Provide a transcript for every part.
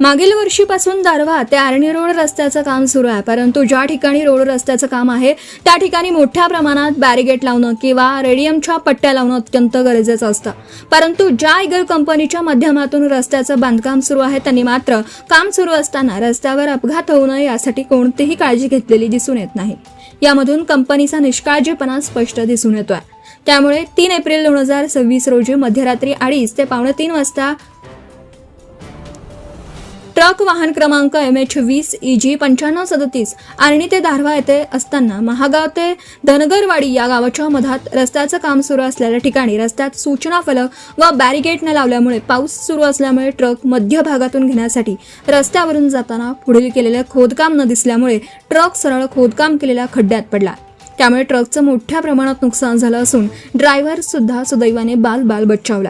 मागील वर्षीपासून दारव्हा ते आर्णी रोड रस्त्याचं काम सुरू आहे, परंतु ज्या ठिकाणी रोड रस्त्याचं काम आहे त्या ठिकाणी मोठ्या प्रमाणात बॅरिगेट लावणं किंवा रेडियमच्या पट्ट्या लावणं अत्यंत गरजेचं असतं. परंतु ज्या ईगल कंपनीच्या माध्यमातून रस्त्याचं बांधकाम सुरू आहे त्यांनी मात्र काम सुरू असताना रस्त्यावर अपघात होऊ नये यासाठी कोणतीही काळजी घेतलेली दिसून येत नाही. यामधून कंपनीचा निष्काळजीपणा स्पष्ट दिसून येतोय. त्यामुळे 3 एप्रिल 2026 रोजी मध्यरात्री 2:30 ते 2:45 वाजता ट्रक वाहन क्रमांक MH20 EG 9537 आर्णी ते दारव्हा येथे असताना महागाव ते धनगरवाडी या गावाच्या मधात रस्त्याचं काम सुरू असलेल्या ठिकाणी रस्त्यात सूचना फलक व बॅरिकेड न लावल्यामुळे पाऊस सुरू असल्यामुळे ट्रक मध्य भागातून घेण्यासाठी रस्त्यावरून जाताना पुढील केलेले खोदकाम न दिसल्यामुळे ट्रक सरळ खोदकाम केलेल्या खड्ड्यात पडला. त्यामुळे ट्रकचं मोठ्या प्रमाणात नुकसान झालं असून ड्रायव्हर सुद्धा सुदैवाने बाल बचावला.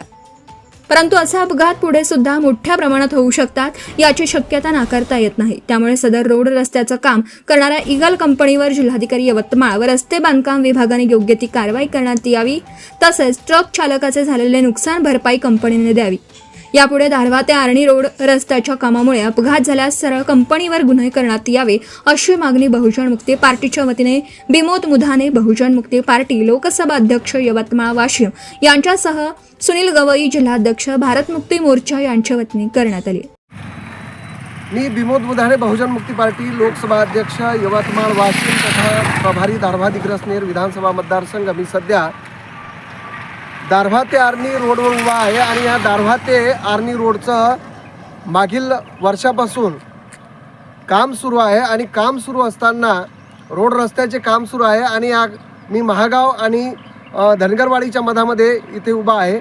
परंतु असा अपघात पुढे सुद्धा मोठ्या प्रमाणात होऊ शकतात याची शक्यता नाकारता येत नाही. त्यामुळे सदर रोड रस्त्याचं काम करणाऱ्या ईगल कंपनीवर जिल्हाधिकारी यवतमाळ व रस्ते बांधकाम विभागाने योग्य ती कारवाई करण्यात यावी, तसेच ट्रक चालकाचे झालेले नुकसान भरपाई कंपनीने द्यावी. यापुढे दारव्हा ते आर्णी रोड रस्त्याच्या कामामुळे अपघात झाल्यास सरळ कंपनीवर गुन्हे करण्यात यावे अशी मागणी बहुजन मुक्ती पार्टीच्या वतीने बिमोद मुधाने, बहुजन मुक्ती पार्टी लोकसभा अध्यक्ष यवतमाळ वाशिम यांच्यासह सुनील गवई जिल्हाध्यक्ष भारत मुक्ती मोर्चा यांच्या वतीने करण्यात आली. मी बिमोद मुधाने, बहुजन मुक्ती पार्टी लोकसभा अध्यक्ष यवतमाळ वाशिम तथा प्रभारी दारव्हा दिग्रसनेर विधानसभा मतदारसंघ. मी सध्या दारव्हा ते आर्णी रोडवर उभा आहे आणि या दारव्हा ते आर्णी रोडचं मागील वर्षापासून काम सुरू आहे आणि काम सुरू असताना रोड रस्त्याचे काम सुरू आहे आणि मी महागाव आणि धनगरवाडीच्या मधामध्ये इथे उभा आहे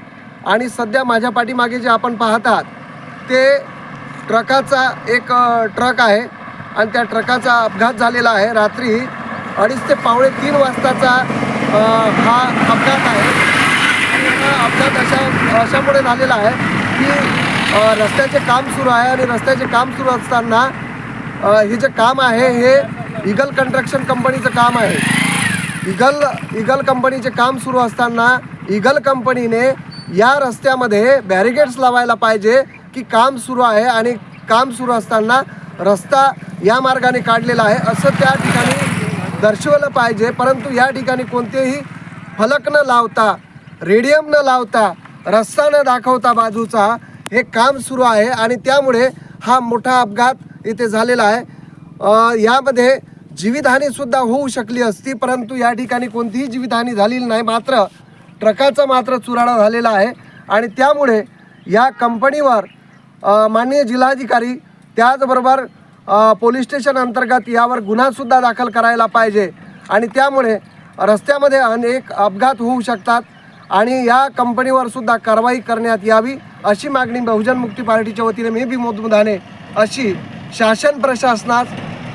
आणि सध्या माझ्या पाठीमागे जे आपण पाहत आहात ते ट्रकाचा एक ट्रक आहे आणि त्या ट्रकाचा अपघात झालेला आहे. रात्री 2:30 ते 2:45 वाजताचा हा अपघात आहे. अपघात अशामुळे झालेला आहे की रस्त्याचे काम सुरू आहे आणि रस्त्याचे काम सुरू असताना हे जे काम आहे हे ईगल कन्स्ट्रक्शन कंपनीचं काम आहे. ईगल कंपनीचे काम सुरू असताना ईगल कंपनीने या रस्त्यामध्ये बॅरिगेड्स लावायला पाहिजे की काम सुरू आहे आणि काम सुरू असताना रस्ता या मार्गाने काढलेला आहे असं त्या ठिकाणी दर्शवलं पाहिजे. परंतु या ठिकाणी कोणतेही फलक न लावता, रेडियम न लावता, रस्ता न दाखवता बाजूचा हे काम सुरू आहे आणि त्यामुळे हा मोठा अपघात इथे झालेला आहे. यामध्ये जीवितहानीसुद्धा होऊ शकली असती, परंतु या ठिकाणी कोणतीही जीवितहानी झालेली नाही. मात्र ट्रकाचा मात्र चुराडा झालेला आहे आणि त्यामुळे या कंपनीवर माननीय जिल्हाधिकारी त्याचबरोबर पोलीस स्टेशन अंतर्गत यावर गुन्हासुद्धा दाखल करायला पाहिजे आणि त्यामुळे रस्त्यामध्ये अनेक अपघात होऊ शकतात आणि या कंपनीवर सुद्धा कारवाई करण्यात यावी अशी मागणी बहुजन मुक्ती पार्टीच्या वतीने मी बिमोद मुधाने अशी शासन प्रशासनात,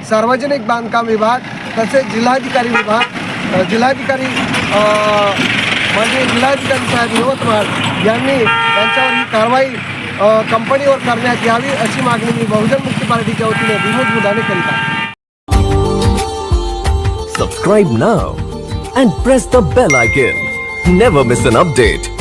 सार्वजनिक बांधकाम विभाग तसेच जिल्हाधिकारी विभाग, जिल्हाधिकारी साहेब यवतमाळ यांनी त्यांच्यावर ही कारवाई कंपनीवर करण्यात यावी अशी मागणी मी बहुजन मुक्ती पार्टीच्या वतीने बिमोद मुधाने करीत आहे. Subscribe now and press the bell icon. Never miss an update.